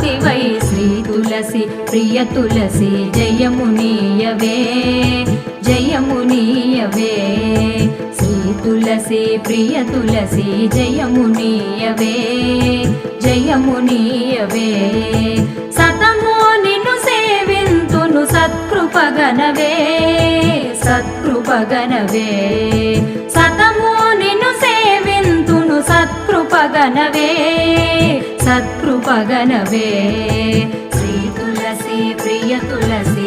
పార్వతివై శ్రీ తులసి ప్రియ తులసి జయమునీయవే జయమునీయవే శ్రీ తులసి ప్రియ తులసి జయమునీయవే జయమునీయవే సతము నిన్ను సేవింతును సత్కృపగనవే సత్కృపగనవే సతము నిన్ను సేవింతును సత్కృపగనవే సత్కృపగనవే శ్రీ తులసి ప్రియ తులసి